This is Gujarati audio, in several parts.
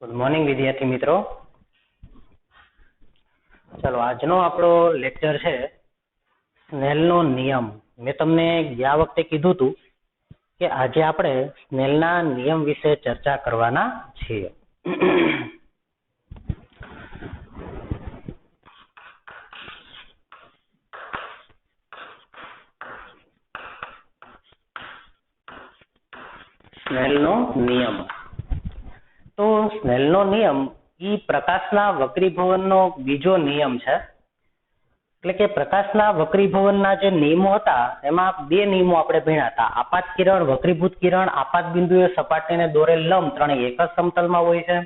ગુડ મોર્નિંગ વિદ્યાર્થી મિત્રો. ચલો આજનો આપણો લેક્ચર છે સ્નેલનો નિયમ. મેં તમને ગયા વખતે કીધું હતું કે આજે આપણે સ્નેલના નિયમ વિશે ચર્ચા કરવાના છીએ. સ્નેલનો નિયમ. તો સ્નેલનો નિયમ એ પ્રકાશના વક્રીભવનનો બીજો નિયમ છે. એટલે કે પ્રકાશના વક્રીભવનના જે નિયમો હતા એમાં બે નિયમો આપણે ભણ્યા હતા. આપાત કિરણ, વક્રીભૂત કિરણ, આપાત બિંદુએ સપાટીને દોરેલ લંબ ત્રણેય એક જ સમતલમાં હોય છે.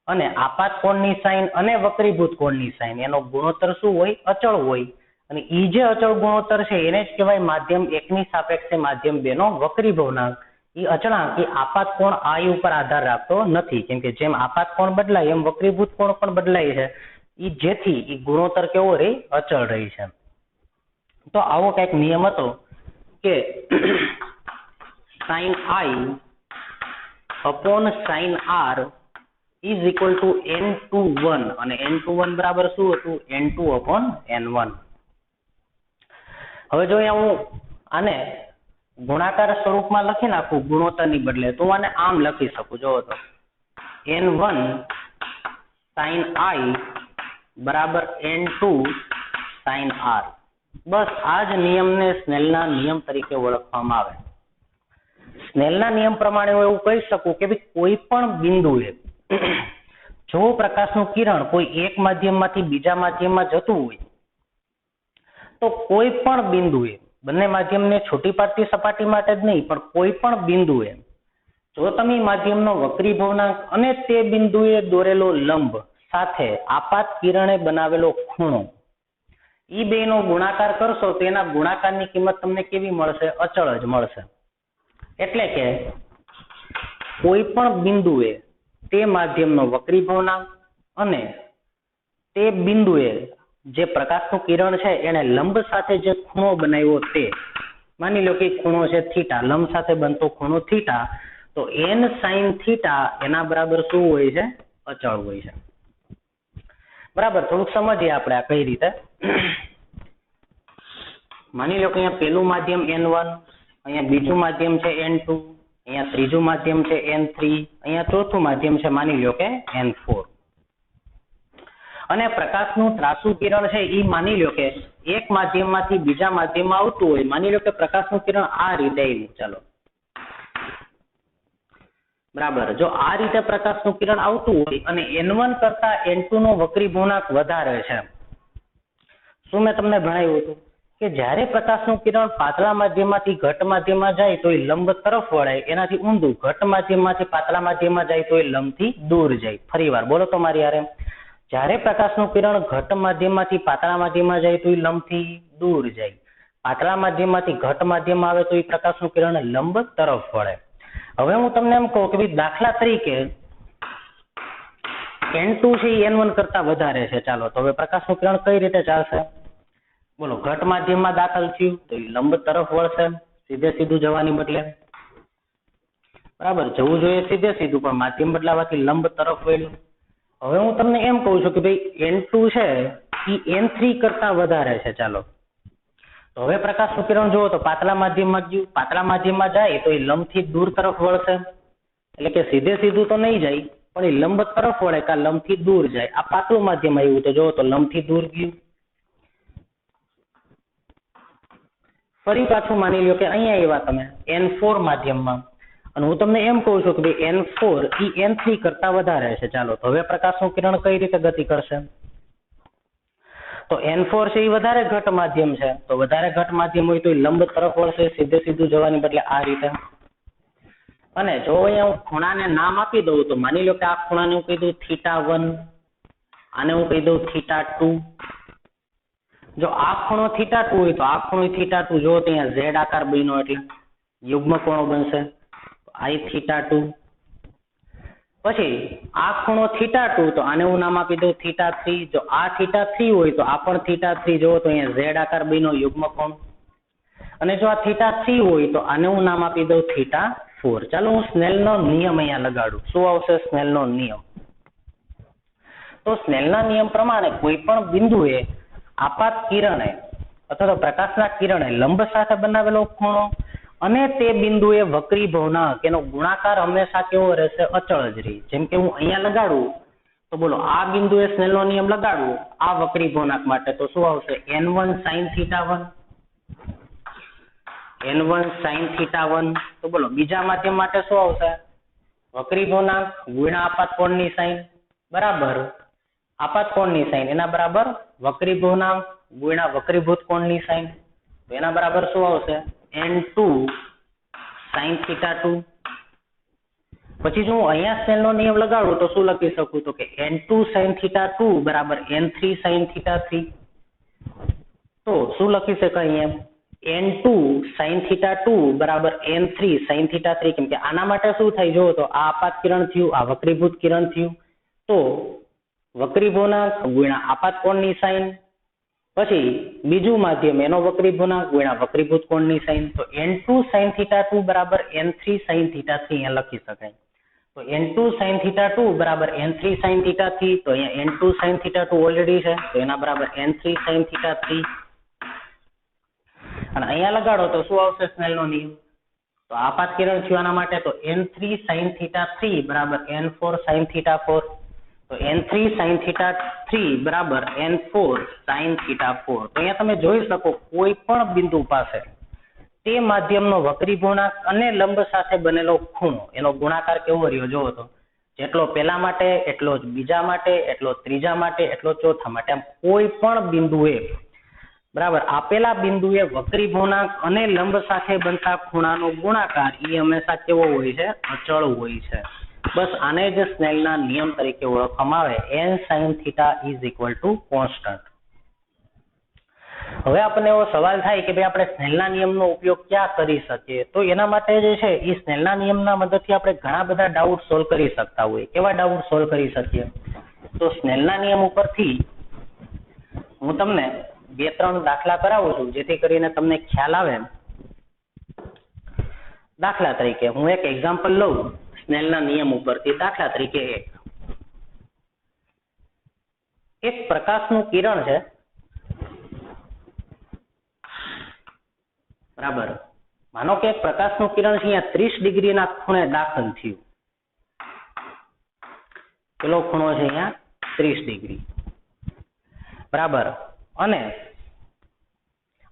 અને આપાત કોણની સાઇન અને વક્રીભૂત કોણની સાઇન એનો ગુણોત્તર શું હોય? અચળ હોય. અને એ જે અચળ ગુણોત્તર છે એને જ કહેવાય માધ્યમ એકની સાપેક્ષે માધ્યમ બેનો વક્રીભવનાંક. એ અચળાંક એ આપાત કોણ I ઉપર આધાર રાખતો નથી, કેમ કે જેમ આપાત કોણ બદલાય એમ વક્રીભૂત કોણ પણ બદલાય છે. એ જેથી એ ગુણોત્તર કેવો રહે? અચળ રહી છે. તો આવો કંઈક નિયમ હતો કે sin I upon sin R is equal to n21 અને n21 બરાબર શું હતું? n2 upon n1. હવે જો અહીંયા હું આને ગુણાકાર સ્વરૂપમાં લખી નાખું ગુણોત્તરની બદલે, તો હું આને આમ લખી શકું. જોવો તો n1 sin I બરાબર n2 sin R. બસ આ જ નિયમને સ્નેલના નિયમ તરીકે ઓળખવામાં આવે. સ્નેલના નિયમ પ્રમાણે હું એવું કહી શકું કે ભાઈ કોઈ પણ બિંદુએ જો પ્રકાશનું કિરણ કોઈ એક માધ્યમમાંથી બીજા માધ્યમમાં જતું હોય તો કોઈ પણ બિંદુએ, બંને માધ્યમને છૂટી પાડતી સપાટી માટે જ નહીં પણ કોઈ પણ બિંદુએ જો તમે માધ્યમનો વક્રીભવનાંક અને તે બિંદુએ દોરેલો લંબ સાથે આપાત કિરણે બનાવેલો ખૂણો એ બેનો ગુણાકાર કરશો તો એના ગુણાકારની કિંમત તમને કેવી મળશે? અચળ જ મળશે. એટલે કે કોઈ પણ બિંદુએ તે માધ્યમનો વક્રીભવનાંક અને તે બિંદુએ જે પ્રકાશનું કિરણ છે એને લંબ સાથે જે ખૂણો બનાવ્યો તે માની લો કે ખૂણો છે થીટા, લંબ સાથે બનતો ખૂણો થીટા, તો n sin થીટા એના બરાબર શું હોય છે? અચળ હોય છે. બરાબર, થોડુંક સમજીએ આપણે આ કઈ રીતે. માની લો કે અહીંયા પેલું માધ્યમ n1, અહીંયા બીજું માધ્યમ છે n2, અહીંયા ત્રીજું માધ્યમ છે n3, અહીંયા ચોથું માધ્યમ છે માની લો કે n4. અને પ્રકાશનું ત્રાસુ કિરણ છે એ માની લો કે એક માધ્યમમાંથી બીજા માધ્યમમાં આવતું હોય. માની લો કે પ્રકાશનું કિરણ આ રીતે આવ્યું. ચાલો બરાબર, જો આ રીતે પ્રકાશનું કિરણ આવતું હોય અને n1 કરતા n2 નો વક્રીભવનાંક વધારે છે. શું મેં તમને ભણાવ્યું હતું કે જ્યારે પ્રકાશનું કિરણ પાતળા માધ્યમમાંથી ઘટ માધ્યમમાં જાય તો એ લંબ તરફ વળે, એનાથી ઊંધું ઘટ માધ્યમમાંથી પાતળા માધ્યમમાં જાય તો એ લંબથી દૂર જાય. ફરી વાર બોલો તો મારી હારે. જ્યારે પ્રકાશનું કિરણ ઘટ માધ્યમમાંથી પાતળા માધ્યમમાં જાય તો એ લંબથી દૂર જાય. પાતળા માધ્યમમાંથી ઘટ માધ્યમમાં આવે તો એ પ્રકાશનું કિરણ લંબ તરફ વળે. હવે હું તમને એમ કહું કે ભાઈ દાખલા તરીકે n2 છે એ n1 કરતા વધારે છે. ચાલો તો હવે પ્રકાશનું કિરણ કઈ રીતે ચાલશે? બોલો, ઘટ માધ્યમમાં દાખલ થયું તો એ લંબ તરફ વળશે, સીધે સીધું જવાની બદલે. બરાબર, જવું જોઈએ સીધે સીધું પણ માધ્યમ બદલાવાથી લંબ તરફ વળ્યું. હવે હું તમને એમ કહું છું કે ભાઈ n2 છે એ n3 કરતા વધારે છે. ચાલો તો હવે પ્રકાશનું કિરણ જુઓ તો પાતળા માધ્યમમાં ગયું, પાતળા માધ્યમમાં જાય તો એ લંબથી દૂર તરફ વળશે. એટલે કે સીધે સીધું તો નહીં જાય પણ એ લંબ તરફ વળે કા લંબથી દૂર જાય. આ પાતળું માધ્યમ આવ્યું તો જુઓ તો લંબથી દૂર ગયું. ફરી પાછું માની લો કે અહીંયા આવ્યા તમે n4 માધ્યમમાં અને હું તમને એમ કહું છું કે ભાઈ n4 એ n3 કરતા વધારે છે. ચાલો તો હવે પ્રકાશનું કિરણ કઈ રીતે ગતિ કરશે? તો n4 છે એ વધારે ઘટ માધ્યમ છે, તો વધારે ઘટ માધ્યમ હોય તો એ લંબ તરફ વળશે, સીધે સીધું જવાની બદલે આ રીતે. અને જો અહીંયા હું ખૂણાને નામ આપી દઉં તો માની લો કે આ ખૂણાને હું કહી દઉં θ1, આને હું કહી દઉં θ2. જો આ ખૂણો θ2 હોય તો આ ખૂણો θ2, જો તો અહીંયા z આકાર બન્યો એટલે યુગ્મ કોણો બનશે I θ2. પછી આ ખૂણો θ2 તો આને હું નામ આપી દઉં θ3. જો આ θ3 હોય તો આ પણ θ3, જો તો અહીંયા z આકાર બન્યો યુગ્મ કોણ. અને જો આ θ3 હોય તો આને હું નામ આપી દઉં θ4. ચાલો હું સ્નેલનો નિયમ અહીંયા લગાડું. શું આવશે? સ્નેલનો નિયમ. તો સ્નેલના નિયમ પ્રમાણે કોઈ પણ બિંદુએ આપાત કિરણે અથવા તો પ્રકાશના કિરણે લંબ સાથે બનાવેલો ખૂણો અને તે બિંદુએ વક્રીભવનાંક એનો ગુણાકાર હંમેશા કેવો રહેશે? અચળ જ રહે. જેમ કે હું અહીંયા લગાડું તો બોલો આ બિંદુએ સ્નેલનો નિયમ લગાડવું આ વક્રીભવનાંક માટે તો શું આવશે? n1 sin θ1 n1 sin θ1. તો બોલો બીજા માધ્યમ માટે શું આવશે? વક્રીભવનાંક ગુણ્યા આપાત કોણની સાઈન બરાબર આપાત કોણની સાઈન એના બરાબર વક્રીભવનાંક ગુણ્યા વક્રીભૂત કોણની સાઈન. તો એના બરાબર શું આવશે? n2 sin θ2. પછી જો હું અહીંયા સ્નેલનો નિયમ લગાડું તો શું લખી શકું? તો કે n2 sin θ2 બરાબર n3 sin θ3. તો શું લખી શકાય? એમ n2 sin θ2 બરાબર n3 sin θ3. કેમ કે આના માટે શું થાય? જો તો આ આપાત કિરણ થયું, આ વક્રીભૂત કિરણ થયું, તો વક્રીભવનાંક ગુણ્યા આપાત કોણની સાઈન, પછી બીજું માધ્યમ એનો વક્રીભવનાંક ગુણ્યા વક્રીભૂત કોણની સાઈન. તો n2 sin θ2 બરાબર n3 sin θ3 અહીંયા લખી શકાય. તો n2 sin θ2 બરાબર n3 sin θ3. તો અહીંયા n2 sin θ2 ઓલરેડી છે તો એના બરાબર n3 sin θ3. અને અહીંયા લગાડો તો શું આવશે? સ્નેલનો નિયમ. તો આપાત કિરણ થયું આના માટે તો n3 sin θ3 બરાબર n4 sin θ4. તો n3 sin θ3 બરાબર n4 sin θ4. તો અહીંયા તમે જોઈ શકો કોઈ પણ બિંદુ પાસે તે માધ્યમનો વક્રીભવનાંક અને લંબ સાથે બનેલો ખૂણો એનો ગુણાકાર કેવો રહ્યો? જોવો તો જેટલો પહેલા માટે એટલો જ બીજા માટે, એટલો ત્રીજા માટે, એટલો ચોથા માટે. આમ કોઈ પણ બિંદુએ બરાબર આપેલા બિંદુએ વક્રીભવનાંક અને લંબ સાથે બનતા ખૂણાનો ગુણાકાર એ હંમેશા કેવો હોય છે? અચળ હોય છે. બસ આને જ સ્નેલના નિયમ તરીકે ઓળખવામાં આવે. n sin θ = constant. હવે આપણને એવો સવાલ થાય કે ભાઈ આપણે સ્નેલના નિયમનો ઉપયોગ ક્યાં કરી શકીએ? તો એના માટે જે છે એ સ્નેલના નિયમના મદદથી આપણે ઘણા બધા ડાઉટ સોલ્વ કરી શકતા હોઈએ. કેવા ડાઉટ સોલ્વ કરી શકીએ? તો સ્નેલના નિયમ ઉપરથી હું તમને 2-3 દાખલા કરાવું છું જેથી કરીને તમને ખ્યાલ આવે. દાખલા તરીકે હું એક એક્ઝામ્પલ લઉં સ્નેલના નિયમ ઉપરથી. દાખલા તરીકે એક પ્રકાશનું કિરણ છે બરાબર. માનો કે પ્રકાશનું કિરણ છે અહીંયા 30 ડિગ્રીના ખૂણે દાખલ થયું. પેલો ખૂણો છે અહીંયા 30 ડિગ્રી બરાબર. અને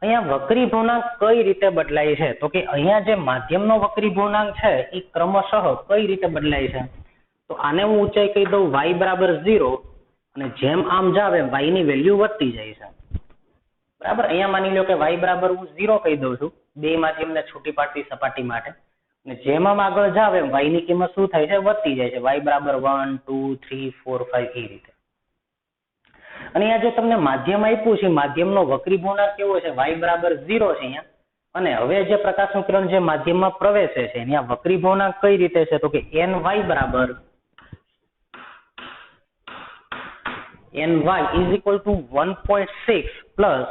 અહીંયા વક્રીભવનાંક કઈ રીતે બદલાય છે? તો કે અહીંયા જે માધ્યમનો વક્રીભવનાંક છે એ ક્રમશઃ કઈ રીતે બદલાય છે? તો આને હું ઊંચાઈ કહી દઉં y બરાબર 0 અને જેમ આમ જાવે y ની વેલ્યુ વધતી જાય છે બરાબર. અહીંયા માની લો કે y બરાબર હું 0 કહી દઉં છું બે માધ્યમને છૂટી પાડતી સપાટી માટે, અને જેમ આમ આગળ જાવે y ની કિંમત શું થાય છે? વધતી જાય છે. y બરાબર 1 2 3 4 5 એ રીતે. અને અહીંયા જે તમને માધ્યમ આપ્યું છે માધ્યમનો વક્રીભવનાંક કેવો છે? y બરાબર 0 છે અહીંયા. અને હવે જે પ્રકાશનું કિરણ જે માધ્યમમાં પ્રવેશે છે અહીંયા વક્રીભવનાંક કઈ રીતે છે? તો કે ny બરાબર ny = 1.6 plus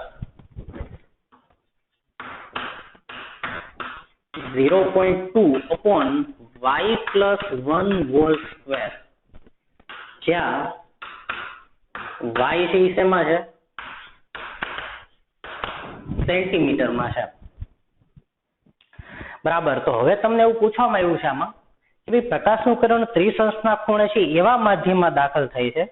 0.2 upon y plus 1 whole square. જ્યાં y છે એ શેમાં છે? સેન્ટીમીટરમાં છે બરાબર. તો હવે તમને એવું પૂછવામાં આવ્યું છે આમાં કે ભાઈ પ્રકાશનું કિરણ 30 અંશના ખૂણે છે એવા માધ્યમમાં દાખલ થઈ છે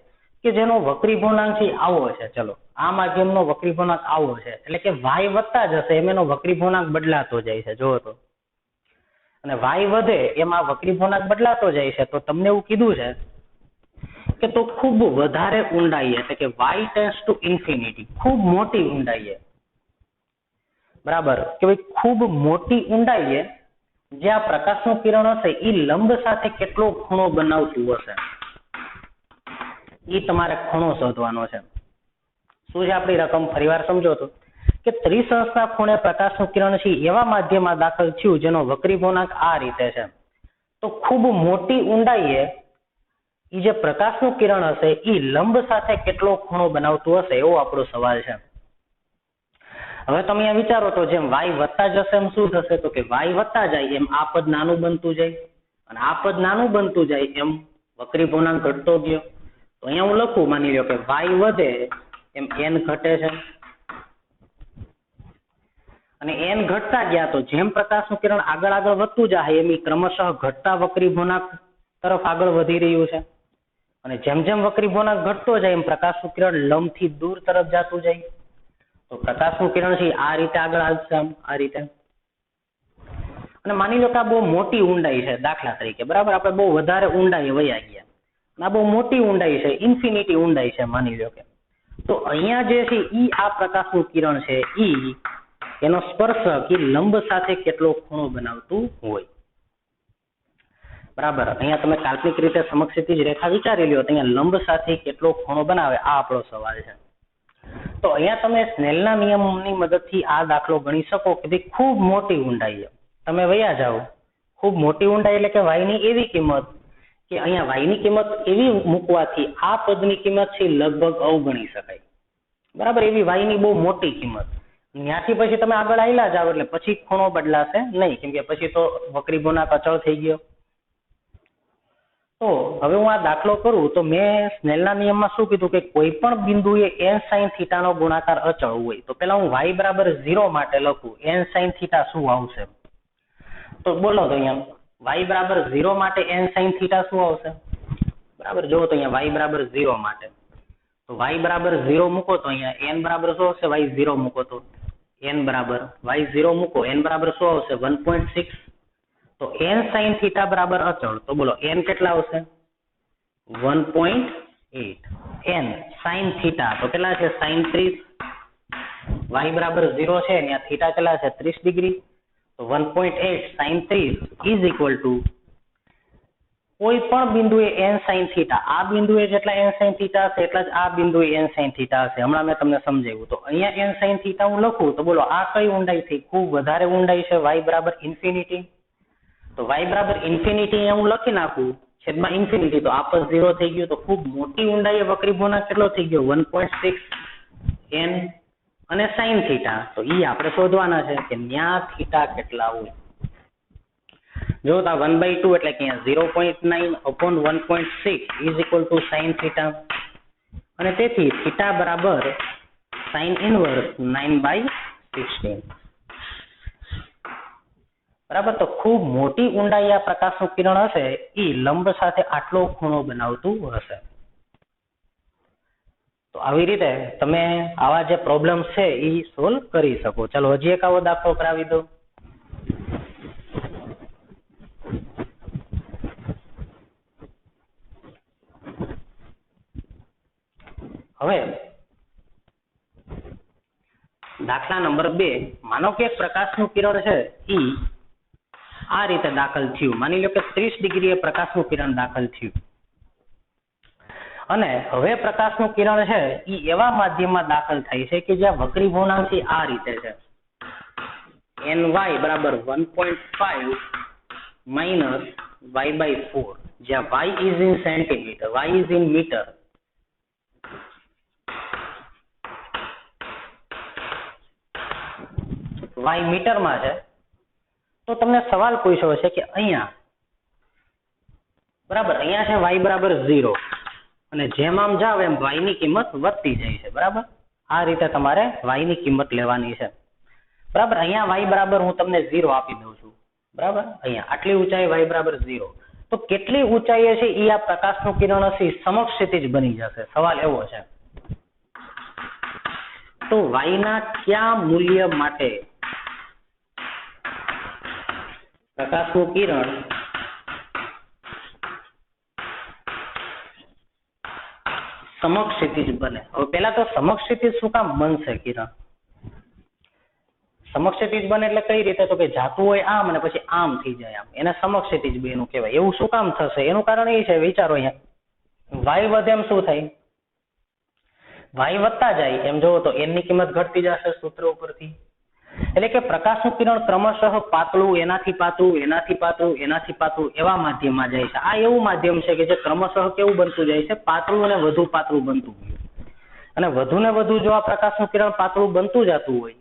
કે જેનો વક્રીભવનાંક છે આવો છે. ચલો આ માધ્યમનો વક્રીભવનાંક આવો છે એટલે કે y વધતા જશે એમ એનો વક્રીભવનાંક બદલાતો જાય છે. જોવો તો અને y વધે એમાં વક્રીભવનાંક બદલાતો જાય છે. તો તમને એવું કીધું છે કે તો ખૂબ વધારે ઊંડાઈએ એટલે કે y ટેન્ડ્સ ટુ ઇન્ફિનિટી, ખૂબ મોટી ઊંડાઈએ બરાબર કે ભાઈ ખૂબ મોટી ઊંડાઈએ જે આ પ્રકાશનું કિરણ હશે એ લંબ સાથે કેટલો ખૂણો બનાવતું હશે એ તમારે ખૂણો શોધવાનો છે. શું છે આપણી રકમ? ફરીવાર સમજો તો કે 30 અંશના ખૂણે પ્રકાશનું કિરણ છે એવા માધ્યમમાં દાખલ થયું જેનો વક્રીભવનાંક આ રીતે છે. તો ખૂબ મોટી ઊંડાઈએ એ જે પ્રકાશનું કિરણ હશે એ લંબ સાથે કેટલો ખૂણો બનાવતું હશે એવો આપણો સવાલ છે. હવે તમે અહીંયા વિચારો તો જેમ y વધતા જશે એમ શું થશે? તો કે y વધતા જાય એમ આ પદ નાનું બનતું જાય અને આ પદ નાનું બનતું જાય એમ વક્રીભવનાંક ઘટતો ગયો. તો અહીંયા હું લખું, માની લો કે y વધે એમ n ઘટે છે, અને n ઘટતા ગયા તો જેમ પ્રકાશનું કિરણ આગળ આગળ વધતું જાય એમ ક્રમશઃ ઘટતા વક્રીભવનાંક તરફ આગળ વધી રહ્યું છે, અને જેમ જેમ વક્રીભવનાંક ઘટતો જાય એમ પ્રકાશનું કિરણ લંબથી દૂર તરફ જતું જાય. તો પ્રકાશનું કિરણ છે આ રીતે આગળ આવશે, આમ આ રીતે. અને માની લો કે આ બહુ મોટી ઊંડાઈ છે, દાખલા તરીકે, બરાબર, આપણે બહુ વધારે ઊંડાઈ વયા ગયા, આ બહુ મોટી ઊંડાઈ છે, ઇન્ફિનિટી ઊંડાઈ છે, માની લો કે. તો અહીંયા જે છે ઈ આ પ્રકાશનું કિરણ છે ઈ એનો સ્પર્શક ઈ લંબ સાથે કેટલો ખૂણો બનાવતું હોય. બરાબર, અહીંયા તમે કાલ્પનિક રીતે સમક્ષિતિજ રેખા વિચારી લ્યો તો અહીંયા લંબ સાથે કેટલો ખૂણો બનાવે, આ આપણો સવાલ છે. તો અહીંયા તમે સ્નેલના નિયમની મદદથી આ દાખલો ગણી શકો કે ભાઈ ખૂબ મોટી ઊંડાઈ તમે વયા જાઓ, ખૂબ મોટી ઊંડાઈ એટલે કે વાયની એવી કિંમત કે અહીંયા વાયની કિંમત એવી મૂકવાથી આ પદની કિંમત છે લગભગ અવગણી શકાય. બરાબર, એવી વાયની બહુ મોટી કિંમત. ત્યાંથી પછી તમે આગળ આવેલા જાવ એટલે પછી ખૂણો બદલાશે નહીં, કેમ કે પછી તો વક્રીભવનાંક અચળ થઈ ગયો. તો હવે હું આ દાખલો કરું તો મેં સ્નેલના નિયમમાં શું કીધું કે કોઈ પણ બિંદુએ n sin θ નો ગુણાકાર અચળ હોય તો પેલા હું y બરાબર 0 માટે લખું n sin θ શું આવશે. તો બોલો તો અહીંયા y બરાબર 0 માટે n sin θ શું આવશે. બરાબર, જો તો અહીંયા y બરાબર 0 માટે તો y બરાબર 0 મૂકો તો અહીંયા n બરાબર શું આવશે, y 0 મૂકો તો n બરાબર y 0 મૂકો n બરાબર શું આવશે 1.6. તો n sin θ બરાબર અચળ, તો બોલો n કેટલા આવશે 1.8. n sin θ તો કેટલા છે sin 30. y બરાબર 0 છે ને આ θ કેટલા છે 30 ડિગ્રી. તો 1.8 sin 30 ઇઝ ઇક્વલ ટુ કોઈ પણ બિંદુએ n sin θ, આ બિંદુએ જેટલા n sin θ હશે એટલા જ આ બિંદુએ n sin θ હશે. હમણાં મેં તમને સમજાવ્યું. તો અહીંયા n sin θ હું લખું તો બોલો આ કઈ ઊંડાઈ થઈ, ખૂબ વધારે ઊંડાઈ છે, y બરાબર ઇન્ફિનિટી. તો y બરાબર ઇન્ફિનિટી હું લખી નાખું છેદમાં ઇન્ફિનિટી, તો આ પણ 0 થઈ ગયું. તો ખૂબ મોટી ઊંડાઈએ વક્રીભવનાંક કેટલો થઈ ગયો 1.6 n અને sin θ. તો ઈ આપણે શોધવાના છે કે ન્યા θ કેટલા હોય. જો તો 1/2 એટલે કે 0.9 upon 1.6 is equal to sin θ, અને તેથી θ બરાબર sin ઇનવર્સ 9/16. બરાબર, તો ખૂબ મોટી ઊંડાઈ આ પ્રકાશનું કિરણ હશે એ લંબ સાથે આટલો ખૂણો બનાવતું હશે. તો આવી રીતે તમે આવા જે પ્રોબ્લેમ છે એ સોલ્વ કરી શકો. ચાલો હજી એક આવો દાખલો કરાવી દો. હવે દાખલા નંબર 2, માનો કે પ્રકાશનું કિરણ છે ઈ આ રીતે દાખલ થયું. માની લો કે 30 ડિગ્રીએ પ્રકાશનું કિરણ દાખલ થયું, અને હવે પ્રકાશનું કિરણ છે ઈ એવા માધ્યમમાં દાખલ થાય છે કે જ્યાં વક્રીભવનાંક છે આ રીતે છે ny બરાબર 1.5 માઇનસ y/4, જ્યાં y is in centimetre, y is in metre. y મીટરમાં છે. તો તમને સવાલ પૂછ્યો છે કે અહીંયા બરાબર, અહીંયા છે y બરાબર 0, અને જેમ આમ જાવ એમ y ની કિંમત વધતી જાય છે. બરાબર, આ રીતે તમારે y ની કિંમત લેવાની છે. બરાબર, અહીંયા y બરાબર હું તમને 0 આપી દઉં છું. બરાબર, અહીંયા આટલી ઊંચાઈ y બરાબર 0. તો કેટલી ઊંચાઈએ છે એ આ પ્રકાશનું કિરણ હશે સમક્ષિતિજ બની જશે. સવાલ એવો છે. તો y ના કયા મૂલ્ય માટે પ્રકાશનું કિરણ સમક્ષિતિજ બને. હવે પેલા તો સમક્ષિતિજ શું કામ બનશે કિરણ? સમક્ષિતિજ બને એટલે કઈ રીતે? તો કે જાતું હોય આમ અને પછી આમ થઈ જાય આમ, એને સમક્ષિતિજ બેનું કહેવાય. એવું શું કામ થશે? એનું કારણ એ છે, વિચારો અહીંયા y વધે એમ શું થાય, y વધતા જાય એમ જોવો તો n ની કિંમત ઘટતી જશે સૂત્ર ઉપરથી. એટલે કે પ્રકાશનું કિરણ ક્રમશઃ પાતળું, એનાથી પાતળું, એનાથી પાતળું, એનાથી પાતળું એવા માધ્યમમાં જાય છે. આ એવું માધ્યમ છે કે જે ક્રમશઃ કેવું બનતું જાય છે, પાતળું અને વધુ પાતળું બનતું હોય. અને વધુ ને વધુ જો આ પ્રકાશનું કિરણ પાતળું બનતું જતું હોય,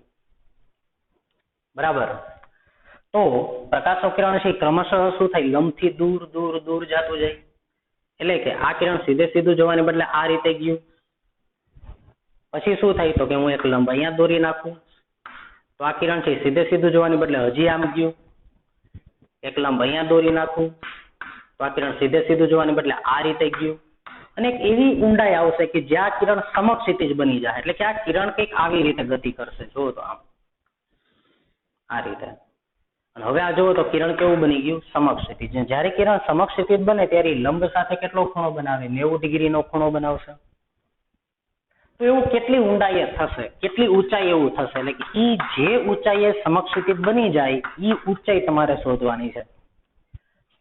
બરાબર, તો પ્રકાશનું કિરણ છે ક્રમશઃ શું થાય, લંબથી દૂર દૂર દૂર જતું જાય. એટલે કે આ કિરણ સીધે સીધું જવાને બદલે આ રીતે ગયું. પછી શું થાય તો કે હું એક લંબ અહીંયા દોરી નાખું તો આ કિરણ છે સીધે સીધું જવાને બદલે હજી આમ ગયું. એક લંબ અહીંયા દોરી નાખું તો આ કિરણ સીધે સીધું જવાને બદલે આ રીતે ગયું. અને એક એવી ઊંડાઈ આવશે કે જ્યાં કિરણ સમક્ષિતિજ બની જાય, એટલે કે આ કિરણ કંઈક આવી રીતે ગતિ કરશે. જુઓ તો આમ આ રીતે. અને હવે આ જુઓ તો કિરણ કેવું બની ગયું? સમક્ષિતિજ. જ્યારે કિરણ સમક્ષિતિજ બને ત્યારે લંબ સાથે કેટલો ખૂણો બનાવે? 90 ડિગ્રીનો ખૂણો બનાવશે. તો એવું કેટલી ઊંડાઈએ થશે, કેટલી ઊંચાઈ એવું થશે, એટલે કે ઈ જે ઊંચાઈએ સમક્ષિતિજ બની જાય ઈ ઊંચાઈ તમારે શોધવાની છે.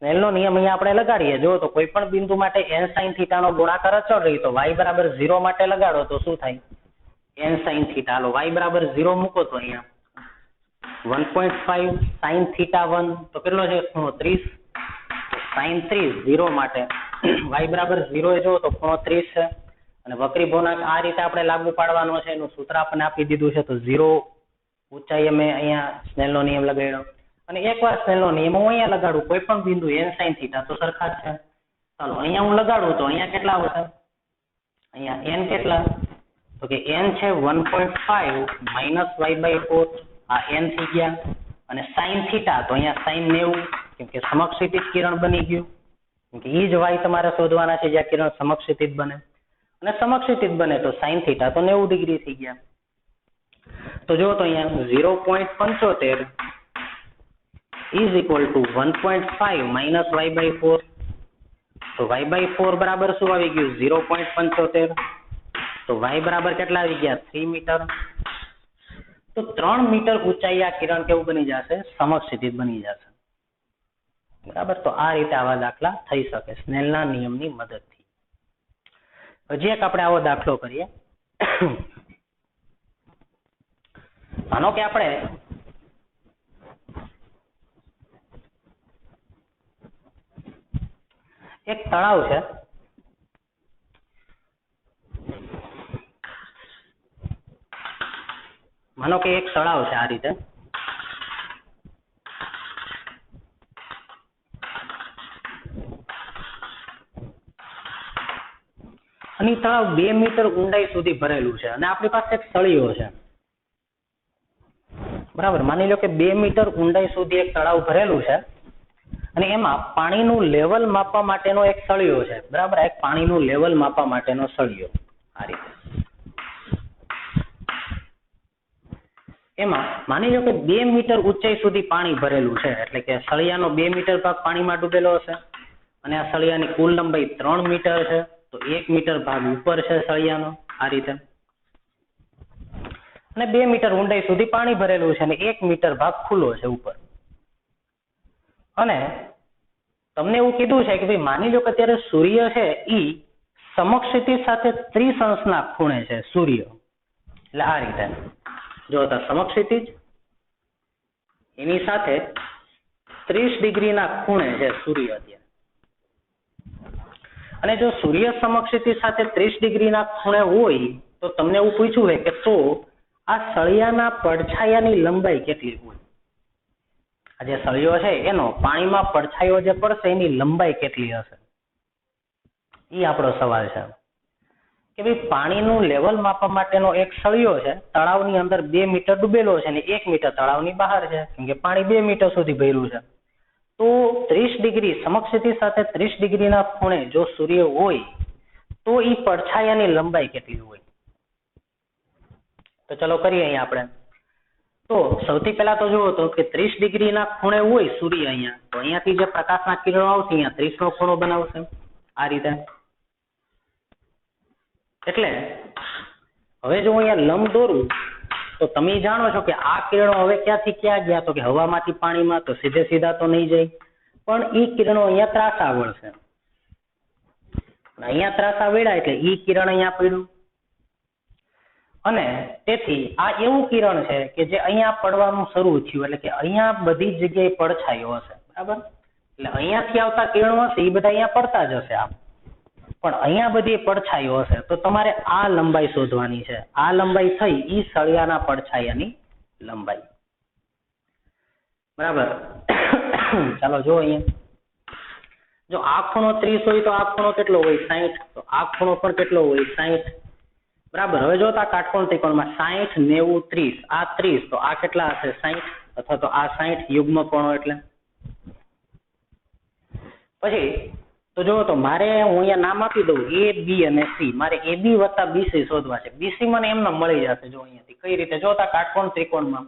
સ્નેલનો નિયમ અહીંયા આપણે લગાડીએ. જો તો કોઈ પણ બિંદુ માટે n sin θ નો ગુણાકાર અચળ રહી તો y બરાબર 0 માટે લગાડો તો શું થાય? n sin θ. હાલો y બરાબર 0 મૂકો તો અહીંયા 1.5 sin θ1 તો કેટલો છે? ખૂણો 30. sin 30 0 માટે y બરાબર 0 એ જો તો ખૂણો 30 છે. અને વક્રી ભૂર્ણાંક આ રીતે આપણે લાગુ પાડવાનો છે. એનું સૂત્ર આપણને આપી દીધું છે. તો 0 ઊંચાઈએ મેં અહીંયા સ્નેલનો નિયમ લગાડ્યો. અને એકવાર સ્નેલનો નિયમ હું અહીંયા લગાડું કોઈ પણ બિંદુ n sin θ તો સરખા જ છે. ચાલો અહીંયા હું લગાડું તો અહીંયા કેટલા આવશે? અહીંયા n કેટલા? તો કે n છે 1.5 - y/4. આ n થઈ ગયા. અને sin θ તો અહીંયા sin 90, કેમ કે સમક્ષિતિજ કિરણ બની ગયું. કેમ કે ઈ જ y તમારે શોધવાના છે જ્યાં કિરણ સમક્ષિતિજ બને. અને સમક્ષિતિજ બને તો sin θ તો 90 ડિગ્રી થઈ ગયા. તો જો તો અહીંયા 0.75 is equal to 1.5 minus y/4. તો y/4 બરાબર શું આવી ગયું? 0.75. તો y બરાબર કેટલા આવી ગયા? 3 મીટર. તો 3 મીટર ઊંચાઈ આ કિરણ કેવું બની જશે? સમક્ષિતિજ બની જશે. બરાબર. તો આ રીતે આવા દાખલા થઈ શકે સ્નેલના નિયમની મદદથી. હજી એક આપણે આવો દાખલો કરીએ. માનો કે આપણે એક તળાવ છે. માનો કે એક તળાવ છે આ રીતે. અને તળાવ 2 મીટર ઊંડાઈ સુધી ભરેલું છે અને આપણી પાસે એક સળિયો છે. બરાબર. માની લો કે 2 મીટર ઊંડાઈ સુધી એક તળાવ ભરેલું છે અને એમાં પાણીનું લેવલ માપવા માટેનો એક સળિયો છે. બરાબર. એક પાણીનું લેવલ માપવા માટેનો સળિયો આ રીતે. એમાં માની લો કે 2 મીટર ઊંચાઈ સુધી પાણી ભરેલું છે, એટલે કે સળિયાનો 2 મીટર ભાગ પાણીમાં ડૂબેલો હશે અને આ સળિયાની કુલ લંબાઈ 3 મીટર છે. તો 1 મીટર ભાગ ઉપર છે સળિયાનો આ રીતે. અને 2 મીટર ઊંડાઈ સુધી પાણી ભરેલું છે અને 1 મીટર ભાગ ખુલ્લો છે ઉપર. અને તમને એવું કીધું છે કે ભાઈ માની લો કે અત્યારે સૂર્ય છે ઈ સમક્ષિતિજ સાથે 30 અંશના ખૂણે છે સૂર્ય. એટલે આ રીતે જો તો સમક્ષિતિજ એની સાથે 30 ડિગ્રીના ખૂણે છે સૂર્ય અત્યારે. અને જો સૂર્ય સમક્ષિતિજ સાથે 30 ડિગ્રીના ખૂણે હોય તો તમને એવું પૂછ્યું હોય કે તો આ સળિયાના પડછાયાની લંબાઈ કેટલી હોય? આ જે સળિયો છે એનો પાણીમાં પડછાયો જે પડશે એની લંબાઈ કેટલી હશે? એ આપણો સવાલ છે. કે ભાઈ પાણીનું લેવલ માપવા માટેનો એક સળિયો છે, તળાવની અંદર 2 મીટર ડૂબેલો છે અને 1 મીટર તળાવની બહાર છે, કેમ કે પાણી 2 મીટર સુધી ભર્યું છે. તો 30 ડિગ્રી સમક્ષિતિજ સાથે 30 ડિગ્રીના ખૂણે જો સૂર્ય હોય તો એ પડછાયાની લંબાઈ કેટલી હોય? તો ચલો કરીએ અહીંયા આપણે. તો સૌથી પહેલા તો જુઓ તો કે 30 ડિગ્રીના ખૂણે હોય સૂર્ય અહીંયા, તો અહીંયાથી જે પ્રકાશના કિરણો આવશે અહીંયા 30 નો ખૂણો બનાવશે આ રીતે. એટલે હવે જો અહીંયા લંબ દોરું તો તમે જાણો છો કે આ કિરણો હવે ક્યાંથી ક્યાં ગયા? તો કે હવામાંથી પાણીમાં. તો સીધે સીધા તો નહીં જાય, પણ ઈ કિરણો અહીંયા ત્રાસા વળશે. અહીંયા ત્રાસા વળ્યા એટલે ઈ કિરણ અહીંયા પડ્યું. અને તેથી આ એવું કિરણ છે કે જે અહીંયા પડવાનું શરૂ થયું, એટલે કે અહીંયા બધી જગ્યાએ પડછાયો હશે. બરાબર. એટલે અહીંયાથી આવતા કિરણો હશે એ બધા અહીંયા પડતા જ હશે આમ, પણ અહીંયા બધી પડછાયો હશે. તો તમારે આ લંબાઈ શોધવાની છે. આ લંબાઈ થઈ ઈ સળિયાના પડછાયાની લંબાઈ. બરાબર. ચાલો જો અહીંયા જો આ ખૂણો 30 હોય તો આ ખૂણો કેટલો હોય 60, તો આ ખૂણો પણ કેટલો હોય 60, બરાબર. હવે જો આ કાટકોણ ત્રિકોણમાં 60 90 30, આ 30 તો આ કેટલા હશે 60, અથવા તો આ 60 યુગ્મ કોણો એટલે. પછી તો જો તો મારે હું અહીંયા નામ આપી દઉં એ બી અને સી, મારે એ બી વત્તા બીસી શોધવા છે. બીસી મને એમને મળી જશે જો અહીંયાથી. કઈ રીતે? જો આ કાટકોણ ત્રિકોણમાં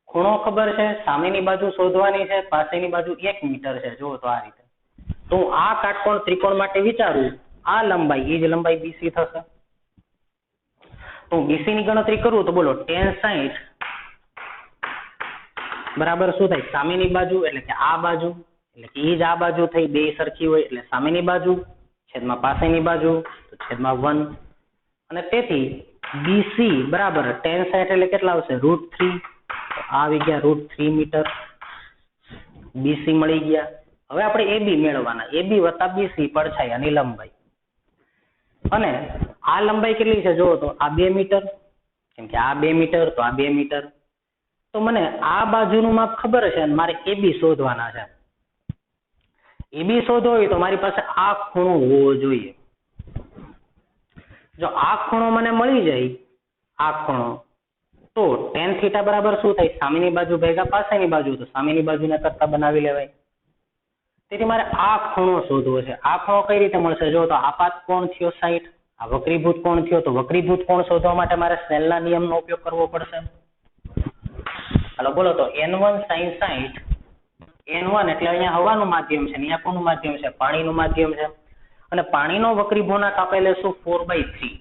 ખૂણો ખબર છે, સામેની બાજુ શોધવાની છે, પાસેની બાજુ 1 મીટર છે. જો તો આ રીતે તો હું આ કાટકોણ ત્રિકોણ માટે વિચારું, આ લંબાઈ એ જ લંબાઈ બીસી થશે. તો હું બીસી ની ગણતરી કરું તો બોલો tan 60 બરાબર શું થાય? સામેની બાજુ એટલે કે આ બાજુ, એટલે કે એ જ આ બાજુ થઈ, બે સરખી હોય એટલે સામેની બાજુ છેદમાં પાસેની બાજુ તો છેદમાં 1, અને તેથી બીસી બરાબર tan 60 એટલે કેટલા આવશે? √3. આવી ગયા √3 મીટર. બીસી મળી ગયા. હવે આપણે એબી મેળવવાના. એબી વત્તા બીસી પડછાયાની લંબાઈ. અને આ લંબાઈ કેટલી છે? જુઓ તો આ 2 મીટર, કેમ કે આ 2 મીટર તો આ 2 મીટર. તો મને આ બાજુનું માપ ખબર છે અને મારે એબી શોધવાના છે. એબી શોધવો હોય તો મારી પાસે આ ખૂણો હોવો જોઈએ. જો આ ખૂણો મને મળી જાય, આ ખૂણો, તો tan θ બરાબર શું થાય? સામેની બાજુ ભેગા પાસેની બાજુ, તો સામેની બાજુને કરતા બનાવી લેવાય. તેથી મારે આ ખૂણો શોધવો છે. આ ખૂણો કઈ રીતે મળશે? જો તો આપાત કોણ થયો 60, આ વક્રીભૂત કોણ થયો, તો વક્રીભૂત કોણ શોધવા માટે મારે સ્નેલના નિયમનો ઉપયોગ કરવો પડશે. હાલો બોલો તો n1 sin 60, n1 એટલે અહીંયા હવાનું માધ્યમ છે, અહીંયા કોનું માધ્યમ છે? પાણીનું માધ્યમ છે. અને પાણીનો વક્રીભૂણાંક આપણે લેશું 4/3.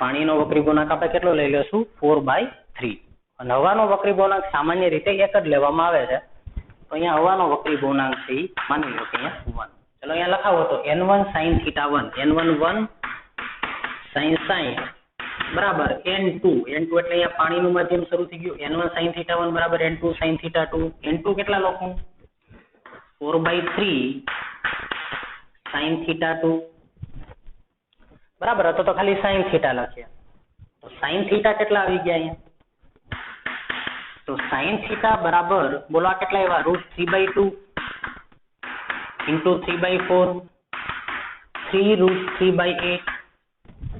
પાણીનો વક્રીભૂણાંક આપણે કેટલો લઈ લેશું? 4/3. અને હવાનો વક્રીભૂણાંક સામાન્ય રીતે એક જ લેવામાં આવે છે. તો અહીંયા હવાનો વક્રીભૂણાંક છે માની લો કે અહીંયા 1. ચલો અહીંયા લખાવો તો n1 sin θ1, n1 1 sin 60 બરાબર n2 એટલે અહીંયા પાણીનું માધ્યમ શરૂ થઈ ગયું. n1 sin θ1 બરાબર n2 sin θ2. n2 કેટલા લખું? 4/3 sin θ2 બરાબર. તો ખાલી sin θ લખીએ તો sin θ કેટલા આવી ગયા અહીંયા? તો sin θ બરાબર બોલો આ કેટલા આવ્યા? √3/2 into 3/4 3√3/8.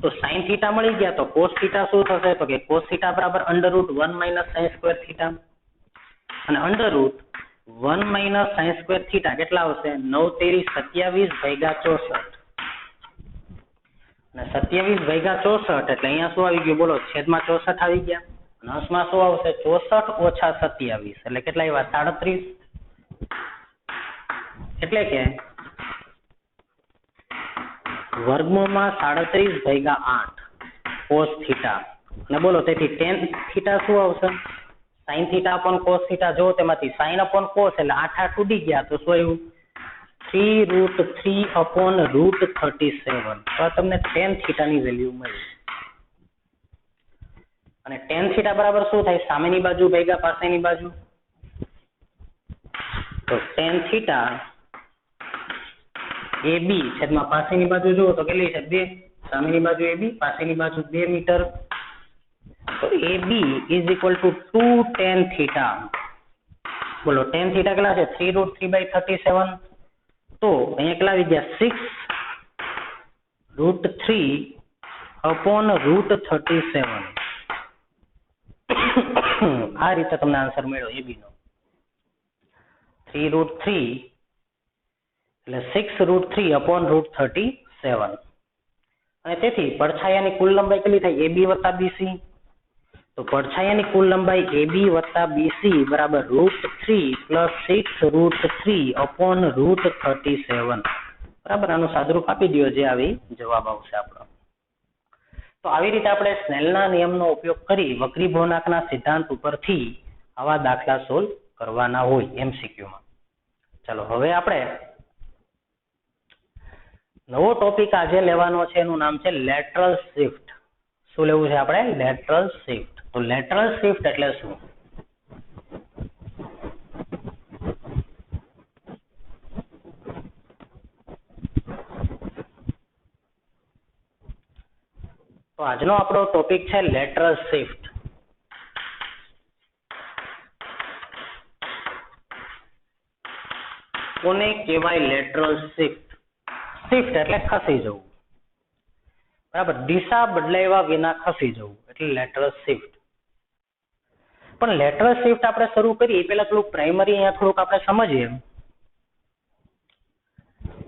તો sin θ મળી ગયા. તો cos θ શું થશે? તો કે cos θ બરાબર √1 - sin² θ, અને √1 - sin² θ કેટલા આવશે? 9 તેરી 27 ભાગ્યા 64. અને 27 ભાગ્યા 64 એટલે અહીંયા શું આવી ગયું? બોલો છેદમાં 64 આવી ગયા. અને અંશમાં શું આવશે? 64 ઓછા 27 એટલે કેટલા આવ્યા? 37. એટલે કે વર્ગમૂળમાં 37 ભાગ્યા 8 cos θ. અને બોલો તેથી tan θ શું આવશે? sin θ upon cos θ. જો તેમાંથી sin upon cos એટલે 8 8 ઉડી ગયા તો શું આવ્યું? 3√3 upon √37. તો તમને tan θ ની વેલ્યુ મળી. અને tan θ બરાબર શું થાય? સામેની બાજુ ભેગા પાસેની બાજુ. તો tan θ AB છેદમાં પાસેની બાજુ જુઓ તો કેટલી છે? 2. સામેની બાજુ AB, પાસેની બાજુ 2 મીટર. તો AB = 2 tan θ. બોલો tan θ કેટલા છે? 3√3/37. તો અહીંયા કેટલા આવી ગયા? 6√3 upon √37. આ રીતે તમને આન્સર મળ્યો AB નો. 3√3 એટલે 6√3 upon √37. અને તેથી પડછાયાની કુલ લંબાઈ કેટલી થાય? AB વત્તા BC. તો પડછાયાની કુલ લંબાઈ AB વત્તા BC બરાબર √3 + 6√3 upon √37. બરાબર. આનું સાદુરૂપ આપી દો જે આવી જવાબ આવશે આપણો. તો આવી રીતે આપણે સ્નેલના નિયમનો ઉપયોગ કરી વક્રીભવનાંકના સિદ્ધાંત ઉપરથી આવા દાખલા સોલ્વ કરવાના હોય MCQમાં. ચાલો હવે આપણે નવો ટોપિક આજે લેવાનો છે, એનું નામ છે લેટરલ શિફ્ટ. શું લેવું છે આપણે? Lateral shift. તો લેટરલ શિફ્ટ એટલે શું? તો આજનો આપણો ટોપિક છે લેટરલ શિફ્ટ. કોને કહેવાય લેટરલ શિફ્ટ. શિફ્ટ એટલે ખસી જવું, બરાબર, દિશા બદલાવ્યા વિના ખસી જવું એટલે લેટરલ શિફ્ટ. પણ લેટરલ શિફ્ટ આપણે શરૂ કરીએ એ પહેલા થોડુંક પ્રાઇમરી અહીંયા થોડુંક આપણે સમજીએ.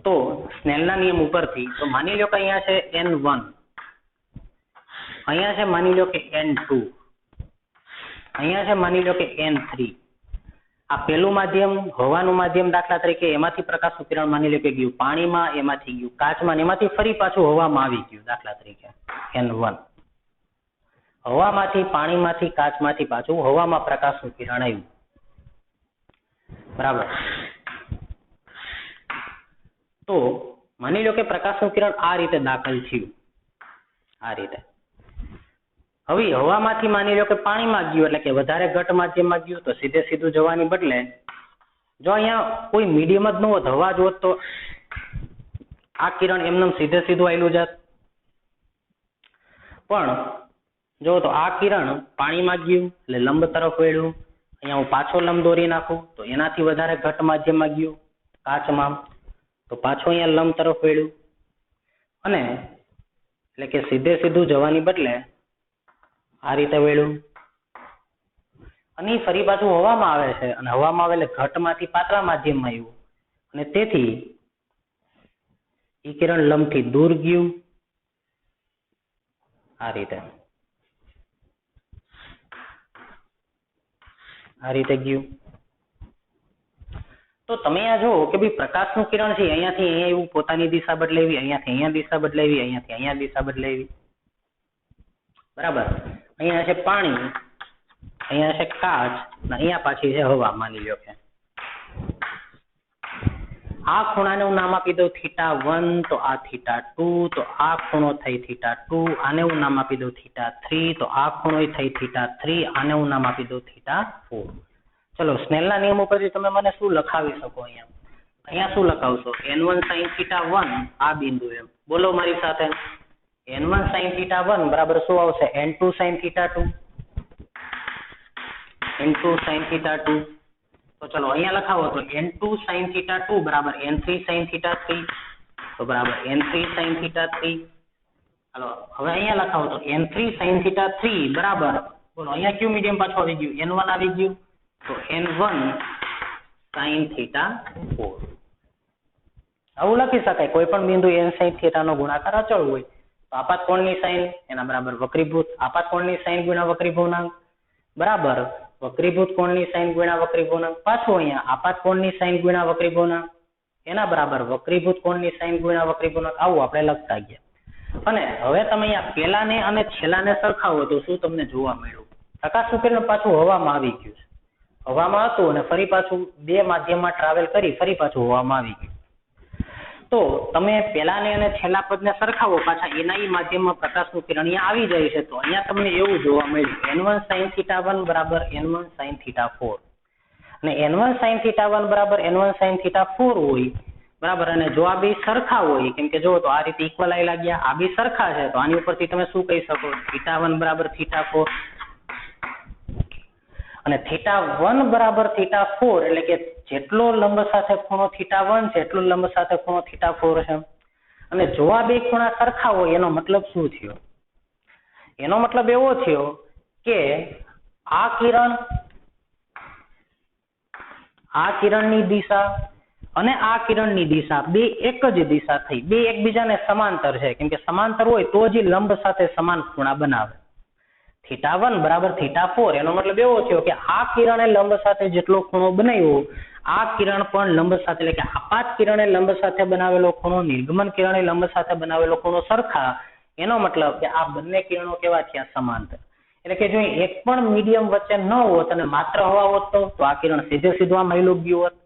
તો સ્નેલના નિયમ ઉપરથી તો માની લો કે અહીંયા છે N1, અહીંયા છે માની લો કે N2, અહીંયા છે માની લો કે N3. આ પહેલું માધ્યમ હવાનું માધ્યમ દાખલા તરીકે એમાંથી પ્રકાશનું કિરણ માની લો કે ગયું પાણીમાં, એમાંથી ગયું કાચમાં, એમાંથી ફરી પાછું હવામાં આવી ગયું દાખલા તરીકે N1. હવામાંથી, પાણીમાંથી, કાચમાંથી પાછું હવામાં પ્રકાશનું કિરણ આવ્યું, બરાબર. તો માની લો કે પ્રકાશનું કિરણ આ રીતે દાખલ થયું, આ રીતે. હવે હવામાંથી માની લો કે પાણીમાં ગયું એટલે કે વધારે ઘટ માધ્યમમાં ગયું તો સીધે સીધું જવાની બદલે જો અહીંયા કોઈ મીડિયમ જ ન હોત, હવા જ હોત તો આ કિરણ એમને સીધે સીધું આવેલું જાત. પણ જો તો આ કિરણ પાણીમાં ગયું એટલે લંબ તરફ વળ્યું. અહીંયા હું પાછો લંબ દોરી નાખું તો એનાથી વધારે ઘટ માધ્યમમાં ગયું કાચમાં, તો પાછો અહીંયા લંબ તરફ વળ્યું. અને એટલે કે સીધે સીધું જવાની બદલે આ રીતે વળ્યું. અને ફરી પાછું હવામાં આવે છે અને હવામાં આવે એટલે ઘટમાંથી પાતળા માધ્યમમાં આવ્યું અને તેથી એ કિરણ લંબથી દૂર ગયું આ રીતે, આ રીતે ગયું. તો તમે આ જો કે ભાઈ પ્રકાશનું કિરણ છે અહીંયાથી અહીંયા એવું પોતાની દિશા બદલાવી, અહીંયાથી અહીંયા દિશા બદલાવી, અહીંયાથી અહીંયા દિશા બદલાવી, બરાબર. અહીંયા છે પાણી, અહીંયા છે કાચ, અહીંયા પાછી છે હવા. માની લો કે આ ખૂણાને હું નામ આપી દઉં θ1, તો આ θ2, તો આ ખૂણો થઈ θ2, આને હું નામ આપી દઉં θ3, તો આ ખૂણો થઈ θ3, આને હું નામ આપી દઉં θ4. ચલો સ્નેલના નિયમ ઉપરથી તમે મને શું લખાવી શકો? અહીંયા શું લખાવશો? N1 sin θ1 આ બિંદુ એમ બોલો મારી સાથે. N1 sin θ1 બરાબર શું આવશે? N2 sin θ2, N2 sin θ2. તો ચલો અહીંયા લખાવો તો N2 sin θ2 બરાબર N3 sin θ3, તો બરાબર N3 sin θ3. હાલો હવે અહીંયા લખાવો તો N3 sin θ3 બરાબર બોલો અહીંયા કયું મીડિયમ પાછું આવી ગયું? N1 આવી ગયું, તો N1 sin θ4. આવું લખી શકાય. કોઈ પણ બિંદુ n sin θ નો ગુણાકાર અચળ હોય તો આપાત કોણની સાઇન એના બરાબર વક્રીભૂત આપાત કોણની સાઇન ગુણ્યા વક્રીભૂતાંક બરાબર વક્રીભૂત કોણની સાઇન ગુણ્યા વક્રીભૂતાંક, પાછું અહીંયા આપાત કોણની સાઇન ગુણ્યા વક્રીભૂતાંક એના બરાબર વક્રીભૂત કોણની સાઇન ગુણ્યા વક્રીભૂતાંક. આવું આપણે લખતા ગયા. અને હવે તમે અહીંયા પહેલાને અને છેલ્લાને સરખાવો તો શું તમને જોવા મળ્યું? પ્રકાશનું કિરણ પાછું હવામાં આવી ગયું છે, હવામાં હતું અને ફરી પાછું બે માધ્યમમાં ટ્રાવેલ કરી ફરી પાછું હવામાં આવી ગયું. તો તમે પહેલાને અને છેલ્લા પદને સરખાવો પાછા એના માધ્યમમાં પ્રકાશનું કિરણ અહીંયા આવી જાય છે તો અહીંયા તમને એવું જોવા મળ્યું N1 sin θ1 બરાબર N1 sin θ4 અને N1 sin θ1 બરાબર N1 sin θ4 હોય બરાબર. અને જો આ બે સરખા હોય કેમ કે જો તો આ રીતે ઇક્વલ આવી લાગ્યા, આ બે સરખા છે તો આની ઉપરથી તમે શું કહી શકો? θ1 બરાબર θ4 અને θ1 બરાબર θ4 એટલે કે જેટલો લંબ સાથે ખૂણો θ1 છે એટલો લંબ સાથે ખૂણો θ4 છે. અને જો આ બે ખૂણા સરખા હોય એનો મતલબ શું થયો? એનો મતલબ એવો થયો કે આ કિરણની દિશા અને આ કિરણની દિશા બે એક જ દિશા થઈ, બે એકબીજાને સમાંતર છે. કેમ કે સમાંતર હોય તો જ લંબ સાથે સમાન ખૂણા બનાવે. θ1 બરાબર θ4 એનો મતલબ એવો થયો કે આ કિરણે લંબ સાથે જેટલો ખૂણો બનાવ્યો આ કિરણ પણ લંબ સાથે એટલે કે આપાત કિરણે લંબ સાથે બનાવેલો ખૂણો નિર્ગમન કિરણે લંબ સાથે બનાવેલો ખૂણો સરખા. એનો મતલબ કે આ બંને કિરણો કેવા થયા? સમાંતર. એટલે કે જો એક પણ મીડિયમ વચ્ચે ન હોત અને માત્ર હવા હોત તો આ કિરણ સીધે સીધું આ મહિલો ગયું હોત.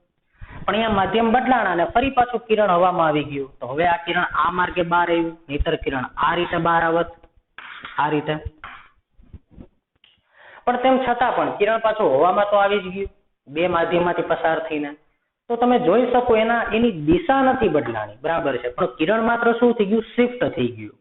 પણ અહીંયા માધ્યમ બદલાણા અને ફરી પાછું કિરણ હવામાં આવી ગયું તો હવે આ કિરણ આ માર્ગે બહાર આવ્યું, નહીતર કિરણ આ રીતે બહાર આવત, આ રીતે. પણ તેમ છતાં પણ કિરણ પાછું હવામાં તો આવી જ ગયું બે માધ્યમમાંથી પસાર થઈને. તો તમે જોઈ શકો એની દિશા નથી બદલાણી, બરાબર છે, પણ કિરણ માત્ર શું થઈ ગયું? શિફ્ટ થઈ ગયું.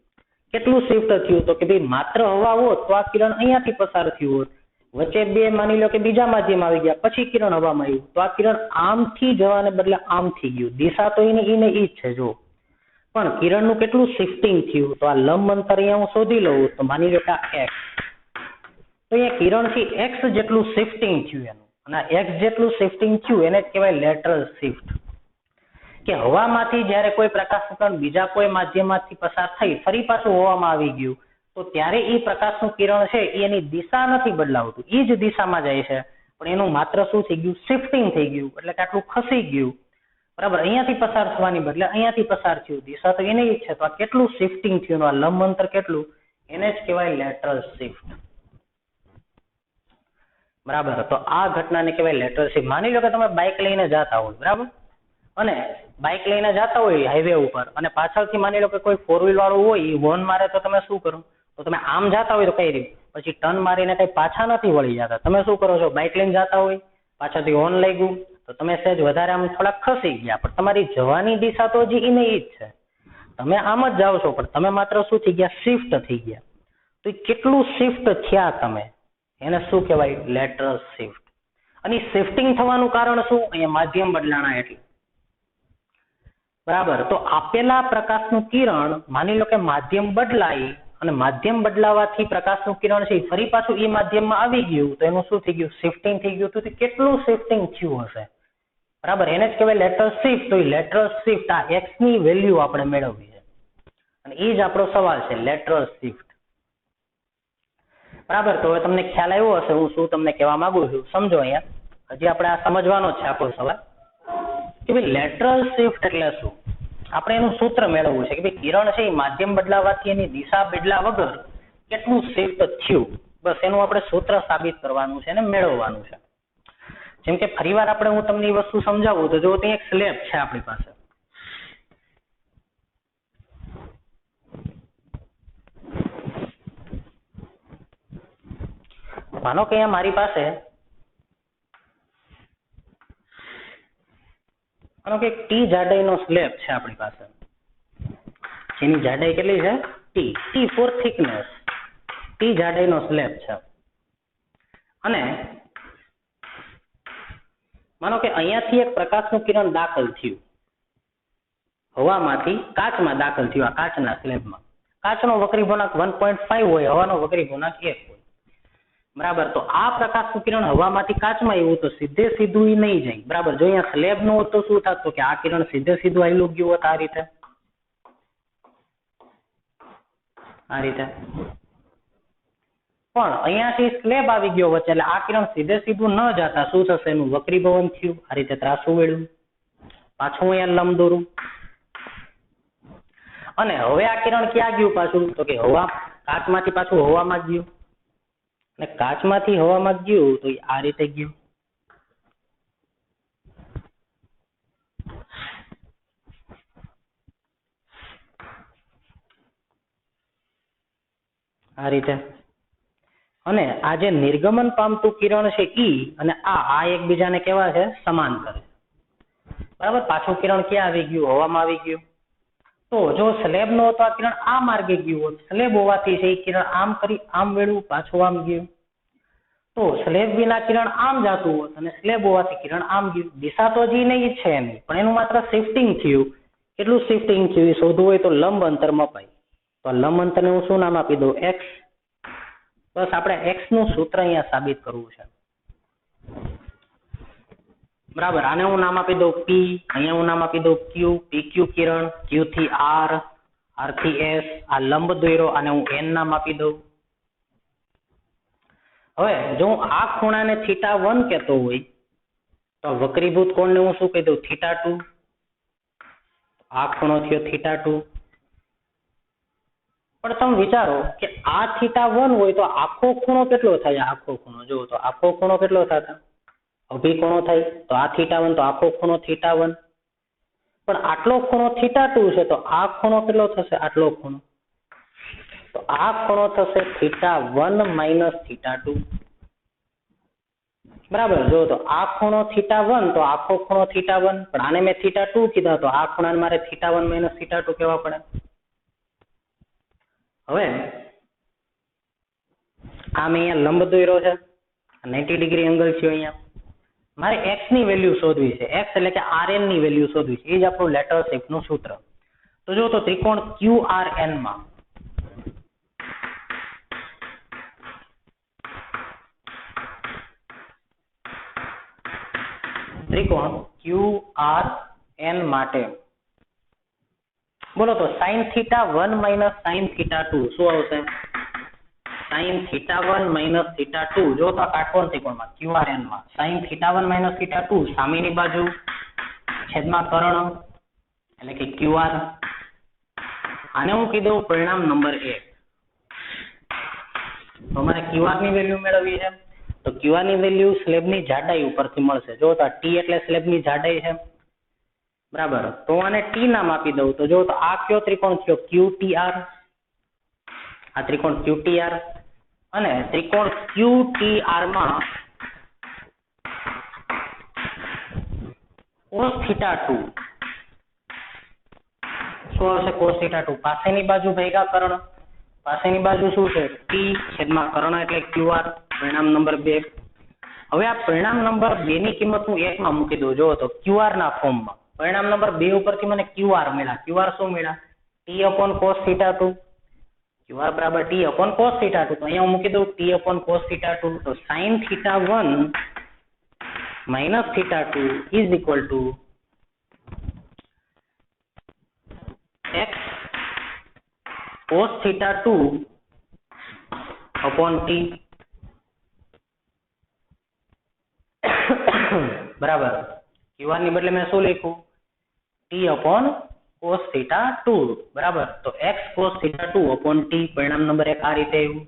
કેટલું શિફ્ટ થયું? તો કે ભાઈ માત્ર હવા હોત તો આ કિરણ અહીંયાથી પસાર થયું હોત, વચ્ચે બે માની લો કે બીજા માધ્યમ આવી ગયા, પછી કિરણ હવામાં આવ્યું, તો આ કિરણ આમથી જવાને બદલે આમથી ગયું. દિશા તો એને ઈ જ છે જો, પણ કિરણનું કેટલું શિફ્ટિંગ થયું. તો આ લંબ અંતર અહીંયા હું શોધી લઉં તો માની લો કે આ x, તો અહીંયા કિરણથી x જેટલું શિફ્ટિંગ થયું એનું, અને x જેટલું શિફ્ટિંગ થયું એને જ કહેવાય લેટરલ શિફ્ટ. કે હવામાંથી જ્યારે કોઈ પ્રકાશનું કિરણ બીજા કોઈ માધ્યમમાંથી પસાર થઈ ફરી પાછું હવામાં આવી ગયું, તો ત્યારે એ પ્રકાશનું કિરણ છે એની દિશા નથી બદલાવતું, એ જ દિશામાં જાય છે, પણ એનું માત્ર શું થઈ ગયું, શિફ્ટિંગ થઈ ગયું, એટલે કે આટલું ખસી ગયું. બરાબર, અહીંયાથી પસાર થવાની બદલે અહીંયાથી પસાર થયું, દિશા તો એની જ છે, તો આ કેટલું શિફ્ટિંગ થયું, આ લંબ અંતર કેટલું, એને જ કહેવાય લેટરલ શિફ્ટ. બરાબર, તો આ ઘટનાને કહેવાય લેટરલ શિફ્ટ. માની લો કે તમે બાઇક લઈને જતા હોય, બરાબર, અને બાઇક લઈને જતા હોય હાઈવે ઉપર, અને પાછળથી માની લો કે કોઈ ફોર વ્હીલ વાળું હોય એ હોર્ન મારે, તો તમે શું કરો, તો તમે આમ જતા હોય તો કઈ રીતે, પછી ટર્ન મારીને કઈ પાછા નથી વળી જતા, તમે શું કરો છો, બાઇક લઈને જતા હોય, પાછળથી હોર્ન લાગ્યું તો તમે સહેજ વધારે આમ થોડા ખસી ગયા, પણ તમારી જવાની દિશા તો હજી એને ઈ જ છે, તમે આમ જ જાઓ છો, પણ તમે માત્ર શું થઈ ગયા, શિફ્ટ થઈ ગયા. તો કેટલું શિફ્ટ થયા તમે, એને શું કહેવાય, લેટરલ શિફ્ટ. અને શિફ્ટિંગ થવાનું કારણ શું, અહીંયા માધ્યમ બદલાણા એટલે. બરાબર, તો આપેલા પ્રકાશનું કિરણ માની લો કે માધ્યમ બદલાય, અને માધ્યમ બદલાવાથી પ્રકાશનું કિરણ છે ફરી પાછું એ માધ્યમમાં આવી ગયું, તો એનું શું થઈ ગયું, શિફ્ટિંગ થઈ ગયું. તો કેટલું શિફ્ટિંગ થયું હશે, બરાબર, એને જ કહેવાય લેટરલ શિફ્ટ. તો એ લેટરલ શિફ્ટ આ x ની વેલ્યુ આપણે મેળવવી છે, અને એ જ આપણો સવાલ છે, લેટરલ શિફ્ટ. બરાબર, તો હવે તમને ખ્યાલ આવ્યો હશે હું શું તમને કહેવા માંગુ છું. સમજો, અહીંયા હજી આપણે આ સમજવાનો છે આપણો સવાલ કે ભાઈ લેટરલ શિફ્ટ એટલે શું. આપણે એનું સૂત્ર મેળવવું છે કે ભાઈ કિરણ છે એ માધ્યમ બદલાવાથી એની દિશા બદલા વગર કેટલું શિફ્ટ થયું, બસ એનું આપણે સૂત્ર સાબિત કરવાનું છે અને મેળવવાનું છે. જેમ કે ફરીવાર આપણે હું તમને એ વસ્તુ સમજાવું તો જો ત્યાં એક સ્લેબ છે આપણી પાસે, માનો કે અહીંયા મારી પાસે માનો કે ટી જાડાઈનો સ્લેબ છે આપણી પાસે, જેની જાડાઈ કેટલી છે, ટી ફોર થિકનેસ, ટી જાડાઈનો સ્લેબ છે. અને માનો કે અહીંયાથી એક પ્રકાશનું કિરણ દાખલ થયું, હવામાંથી કાચમાં દાખલ થયું, આ કાચના સ્લેબમાં. કાચનો વક્રી ગુણાંક 1.5 હોય, હવાનો વક્રી ગુણાંક 1 હોય. બરાબર, તો આ પ્રકાશનું કિરણ હવામાંથી કાચમાં આવ્યું તો સીધે સીધું એ નહીં જાય. બરાબર, જો અહીંયા સ્લેબ નો હોત તો શું થાત, તો કે આ કિરણ સીધે સીધું આયલું ગયું હોત આ રીતે, આ રીતે. પણ અહીંયાથી સ્લેબ આવી ગયો વચ્ચે, એટલે આ કિરણ સીધે સીધું ન જતા શું થશે, એનું વક્રીભવન થયું, આ રીતે ત્રાસું વળ્યું, પાછું અહીંયા લંબ દોરું, અને હવે આ કિરણ ક્યાં ગયું પાછું, તો કે હવા, કાચમાંથી પાછું હવામાં ગયું, અને કાચમાંથી હવામાં ગયું તો આ રીતે ગયું. આ રીતે. અને આ જે નિર્ગમન પામતું કિરણ છે ઈ અને આ એકબીજાને કેવા છે, સમાંતર. બરાબર, પાછું કિરણ ક્યાં આવી ગયું, હવામાં આવી ગયું. તો જો સ્લેબ નો તો આ કિરણ આ માર્ગે ગયું હોત, સ્લેબ હોવાથી છે એ કિરણ આમ કરી આમ વેળવું, પાછું આમ ગયું. તો સ્લેબ વિના કિરણ આમ જતું હોત, અને સ્લેબ હોવાથી કિરણ આમ ગયું. દિશા તો હજી નહીં છે એની, પણ એનું માત્ર શિફ્ટિંગ થયું. કેટલું શિફ્ટિંગ થયું એ શોધવું હોય તો લંબ અંતર મપાય. તો લંબ અંતરને હું શું નામ આપી દઉં, x. બસ આપણે x નું સૂત્ર અહીંયા સાબિત કરવું છે. બરાબર, આને હું નામ આપી દઉં p, અહીંયા હું નામ આપી દઉં q, pq કિરણ, q થી r, r થી s, આ લંબ દોર્યો, આને હું n નામ આપી દઉં. હવે જો હું આ ખૂણાને θ1 કહેતો હોય તો વક્રીભૂત કોણને હું શું કહી દઉં, θ2. આ ખૂણો થયો θ2. પણ તમે વિચારો કે આ θ1 હોય તો આખો ખૂણો કેટલો થાય, આખો ખૂણો જુઓ તો આખો ખૂણો કેટલો થાય, અભિકોણો થાય, તો આ θ1 તો આખો ખૂણો θ1. પણ આટલો ખૂણો θ2 છે તો આ ખૂણો કેટલો થશે, આટલો ખૂણો, તો આ ખૂણો થશે θ1 - θ2. બરાબર, જો તો આ ખૂણો θ1 તો આખો ખૂણો θ1, પણ આને મેં θ2 કીધા તો આ ખૂણાને મારે θ1 - θ2 કહેવા પડે. હવે આ મેં અહીંયા લંબ દોર્યો છે, 90 ડિગ્રી એંગલ છે અહીંયા. મારે x ની વેલ્યુ શોધવી છે. x એટલે કે rn ની વેલ્યુ શોધવી છે. એ જ આપણું લેટરલ શિફ્ટનું સૂત્ર. તો જો તો ત્રિકોણ QRN માં ત્રિકોણ QRN માટે બોલો તો sin θ1 minus sin θ2 શું આવશે? sin θ1 minus θ2 જો તો કાટકોણ ત્રિકોણમાં QRN માં sin θ1 minus θ2 સામેની બાજુ છેદમાં કર્ણ એટલે કે QR. આને હું કીધું પરિણામ નંબર 1. તો મારે QR ની વેલ્યુ મેળવવી છે. તો QR ની વેલ્યુ સ્લેબની જાડાઈ ઉપરથી મળશે. જો તો T એટલે સ્લેબની જાડાઈ છે, બરાબર. તો આને T નામ આપી દઉં. તો જો તો આ કયો ત્રિકોણ થયો? QTR. આ ત્રિકોણ QTR અને ત્રિકોણ QTR માં cos θ2 શું આવશે? cos θ2 પાસેની બાજુ ભેગા કર્ણ. પાસેની બાજુ શું છે? T છેદમાં કર્ણ એટલે QR. પરિણામ નંબર 2. હવે આ પરિણામ નંબર 2 ની કિંમત હું 1 માં મૂકી દઉં. જો તો QR ના ફોર્મમાં પરિણામ નંબર 2 ઉપરથી મને QR મળ્યા. QR શું મળ્યા? T upon cos θ2. QR બરાબર T upon cos θ2. તો અહીંયા હું મૂકી દઉં T upon cos θ2. તો sin θ1 minus θ2 is equal to x cos θ2 upon T. બરાબર. QR ની બદલે મેં શું લખ્યું? T upon cos θ2. બરાબર. તો x cos θ2 upon T. પરિણામ નંબર 1 આ રીતે આવ્યું.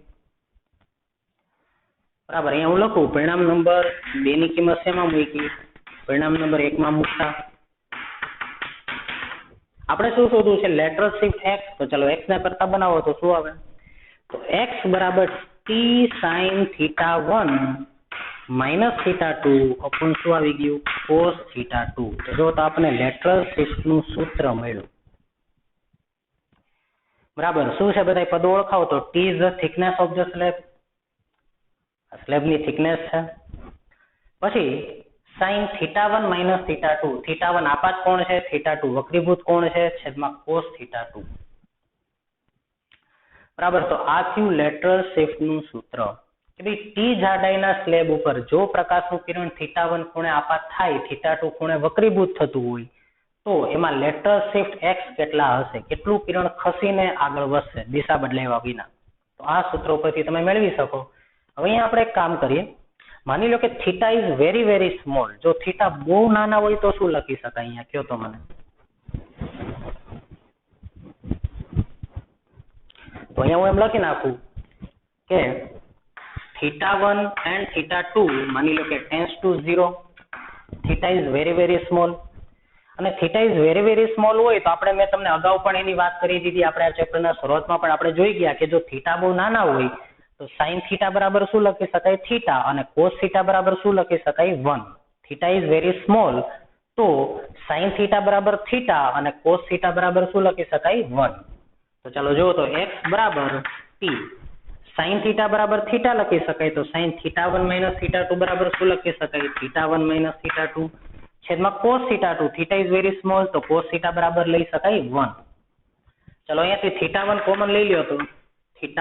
બરાબર. અહીંયા હું લખું પરિણામ નંબર 2 ની કિંમત શેમાં મૂકી? પરિણામ નંબર 1 માં મૂકતા આપણે શું શોધવું છે? Lateral shift x. તો ચલો x ને કરતા બનાવો તો શું આવે? તો x બરાબર T sin θ1 minus θ2 upon શું આવી ગયું? cos θ2. તો જો તો આપણે લેટરલ શિફ્ટનું સૂત્ર મળ્યું. બરાબર. શું છે બધા પદો ઓળખાવો તો T is the thickness of the slab. સ્લેબની થિકનેસ છે. પછી sin θ1 minus θ2. θ1 આપાત કોણ છે? θ2 વક્રીભૂત કોણ છે? છેદમાં cos θ2. બરાબર. તો આ થયું લેટરલ શિફ્ટનું સૂત્ર. કે ભાઈ ટી જાડાઈના સ્લેબ ઉપર જો પ્રકાશનું કિરણ θ1 ખૂણે આપાત થાય, θ2 ખૂણે વક્રીભૂત થતું હોય તો એમાં લેટરલ શિફ્ટ x કેટલા હશે? કેટલું કિરણ ખસીને આગળ વધશે દિશા બદલાવ્યા વિના? તો આ સૂત્ર ઉપરથી તમે મેળવી શકો. હવે અહીંયા આપણે એક કામ કરીએ. માની લો કે theta is very very small. જો થીટા બહુ નાના હોય તો શું લખી શકાય? અહીંયા કયો તો મને. તો અહીંયા હું એમ લખી નાખું કે θ1 and θ2 માની લો કે tends to 0. Theta is very very small. અને theta is very very small હોય તો આપણે મેં તમને અગાઉ પણ એની વાત કરી દીધી. આપણે આ ચેપ્ટરના શરૂઆતમાં પણ આપણે જોઈ ગયા કે જો થીટા બહુ નાના હોય તો sin θ બરાબર શું લખી શકાય? થીટા. અને cos θ બરાબર શું લખી શકાય? 1. થીટા ઇઝ વેરી સ્મોલ તો sin θ બરાબર થીટા અને cos θ બરાબર શું લખી શકાય? 1. તો ચાલો જો તો x બરાબર t. sin θ બરાબર થીટા લખી શકાય તો sin θ1 minus θ2 બરાબર શું લખી શકાય? θ1 minus θ2 છેદમાં cos θ2. Theta is very small તો cos θ બરાબર લઈ શકાય 1. ચલો અહીંયાથી θ1 કોમન લઈ લ્યો તો θ1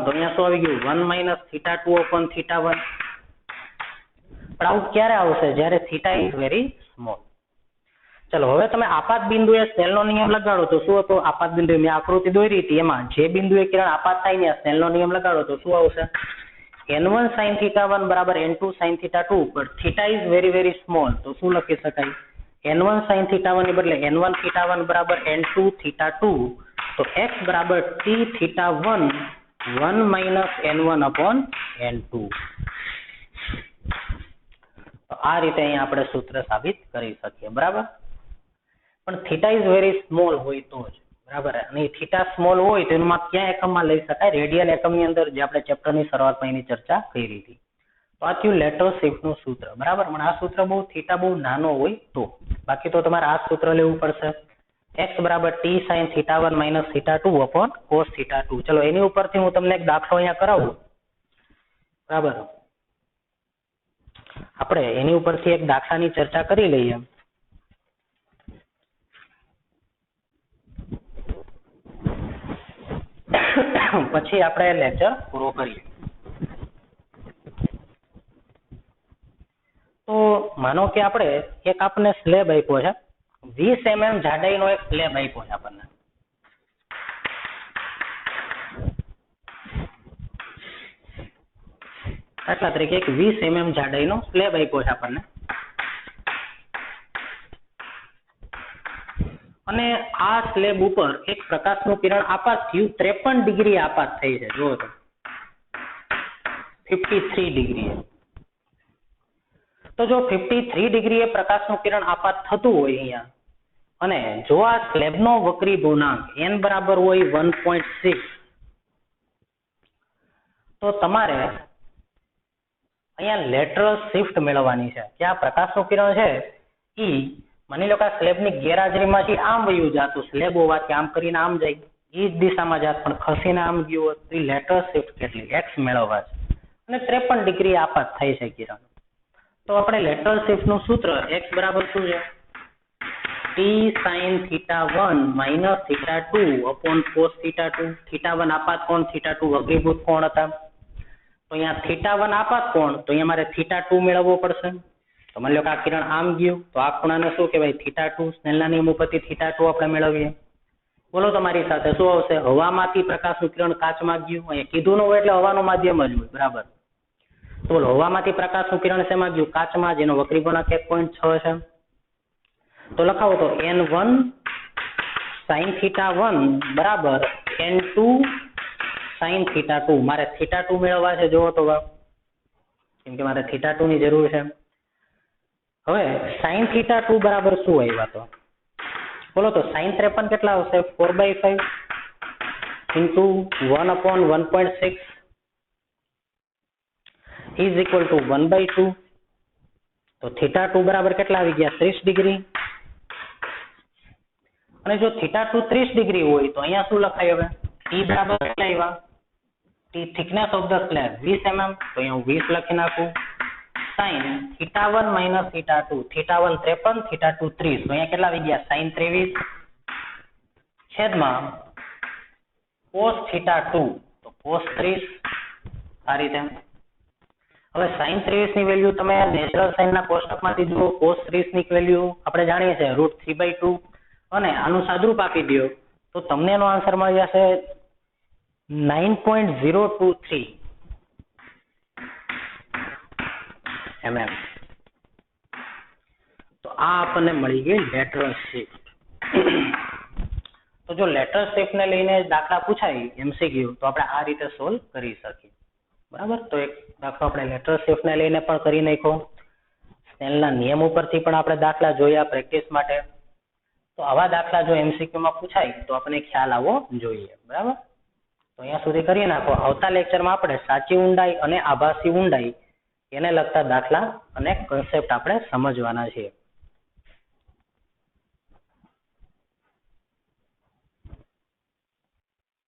તો અહીંયા શું આવી ગયું? 1 minus θ2 upon θ1. પણ આવું ક્યારે આવશે? જ્યારે થીટા ઇઝ વેરી સ્મોલ. ચલો હવે તમે આપાત બિંદુએ સ્નેલનો નિયમ લગાડો તો શું હતો? આપાત બિંદુએ મેં આકૃતિ દોરી હતી એમાં જે બિંદુએ કિરણ આપાત થાય ને સ્નેલનો નિયમ લગાડો તો શું આવશે? n1 sin θ1 બરાબર n2 sin θ2. પણ theta is very very small તો શું લખી શકાય? n1 sin θ1 ની બદલે n1 θ1 બરાબર n2 θ2. તો x બરાબર t θ1 1 minus n1 upon n2. તો આ રીતે અહીંયા આપણે સૂત્ર સાબિત કરી શકીએ. બરાબર. પણ થીટા ઇઝ વેરી સ્મોલ હોય તો જ. બરાબર. અને થીટા સ્મોલ હોય તો એમાં ક્યાં એકમમાં લઈ શકાય? રેડિયન એકમની અંદર, જે આપણે ચેપ્ટરની શરૂઆતમાં એની ચર્ચા કરી હતી. તો આ થયું લેટરલ શિફ્ટનું સૂત્ર. બરાબર. પણ આ સૂત્ર થીટા બહુ નાનો હોય તો. બાકી તો તમારે આ સૂત્ર લેવું પડશે. x બરાબર t sin θ1 minus θ2 upon cos θ2. ચલો એની ઉપરથી હું તમને એક દાખલો અહીંયા કરાવું. બરાબર. આપણે એની ઉપરથી એક દાખલાની ચર્ચા કરી લઈએ. પછી આપણે લેક્ચર પૂરો કરીએ. તો માનો કે આપણે એક આપણને સ્લેબ આપ્યો છે, 20 mm જાડાઈનો એક સ્લેબ આપ્યો છે આપણને. દાખલા તરીકે એક 20 mm જાડાઈનો સ્લેબ આપ્યો છે આપણને, અને આ સ્લેબ ઉપર એક પ્રકાશનું કિરણ આપાત થયું, 53 ડિગ્રી આપાત થઈ છે. જુઓ તો 53 ડિગ્રીએ. તો જો 53 ડિગ્રીએ પ્રકાશનું કિરણ આપાત થતું હોય અહીંયા, અને જો આ સ્લેબનો વક્રી ગુણાંક n બરાબર હોય 1.6, તો તમારે અહીંયા લેટરલ શિફ્ટ મેળવવાની છે કે આ પ્રકાશનું કિરણ છે ઈ માની લો કે આ સ્લેબની ગેરહાજરીમાંથી આમ વયું જાતું, સ્લેબ હોવાથી આમ કરીને આમ જાય, એ જ દિશામાં જાત, પણ ખસીને આમ ગયું હોત, તો લેટરલ શિફ્ટ કેટલી x મેળવવા છે, અને 53 ડિગ્રી આપાત થઈ છે કિરણ. તો આપણે લેટરલ શિફ્ટનું સૂત્ર x બરાબર શું છે? t sin θ1 minus θ2 upon cos θ2. θ1 આપાત કોણ, θ2 વક્રીભૂત કોણ હતા. તો અહીંયા θ1 આપાત કોણ, તો અહીંયા મારે θ2 મેળવવો પડશે. તો માની લો કે આ કિરણ આમ ગયું, તો આ ખૂણાને શું કહેવાય? θ2. સ્નેલના નિયમ ઉપરથી θ2 આપણે મેળવીએ. બોલો તમારી સાથે શું આવશે? હવામાંથી પ્રકાશનું કિરણ કાચમાં ગયું, અહીંયા કીધું ન હોય એટલે હવાનું માધ્યમ જ હોય, બરાબર. તો બોલો હવામાંથી પ્રકાશનું કિરણ શેમાં ગયું? કાચમાં, જેનો વક્રી ગુણાંક 1.6 છે. તો લખાવો તો n1 sin θ1 બરાબર n2 sin θ2. મારે θ2 મેળવવા છે. જોવો તો કેમ કે મારે θ2 ની જરૂર છે. હવે sin θ2 બરાબર શું આવ્યા? તો બોલો તો sin 53 કેટલા આવશે? 4/5 into 1/1.6 is equal to 1/2. તો θ2 બરાબર કેટલા આવી ગયા? 30 ડિગ્રી. અને જો θ2 30 ડિગ્રી હોય તો અહીંયા શું લખાય? હવે t બરાબર કેટલા આવ્યા? t thickness of the slab 20 mm, તો અહીંયા હું 20 લખી નાખું. sin θ1 minus θ2, θ1 53, θ2 30, તો અહીંયા કેટલા આવી ગયા? sin 23 છેદમાં cos θ2, તો cos 30. આ રીતે. હવે sin 23 ની વેલ્યુ તમે નેચરલ સાઇન ના કોષ્ટકમાંથી જુઓ. cos 30 ની વેલ્યુ આપણે જાણીએ છીએ √3/2, અને આનું સાદુરૂપ આપી દો તો તમને એનો આન્સર મળી જશે 9.023 mm. તો આ આપણને મળી ગઈ લેટરલ શિફ્ટ. તો જો લેટરલ શિફ્ટ ને લઈને દાખલા પૂછાય MCQ, તો આપણે આ રીતે સોલ્વ કરી શકીએ, બરાબર. તો એક દાખલો આપણે લેટરલ શિફ્ટ ને લઈને પણ કરી નાખ્યો. સ્નેલના નિયમ ઉપરથી પણ આપણે દાખલા જોયા પ્રેક્ટિસ માટે. તો આવા દાખલા જો MCQ માં પૂછાય તો આપણે ખ્યાલ આવવો જોઈએ, બરાબર. તો અહીંયા સુધી કરી નાખો. આવતા લેક્ચરમાં આપણે સાચી ઊંડાઈ અને આભાસી ઊંડાઈ એને લગતા દાખલા અને કન્સેપ્ટ આપણે સમજવાના છીએ.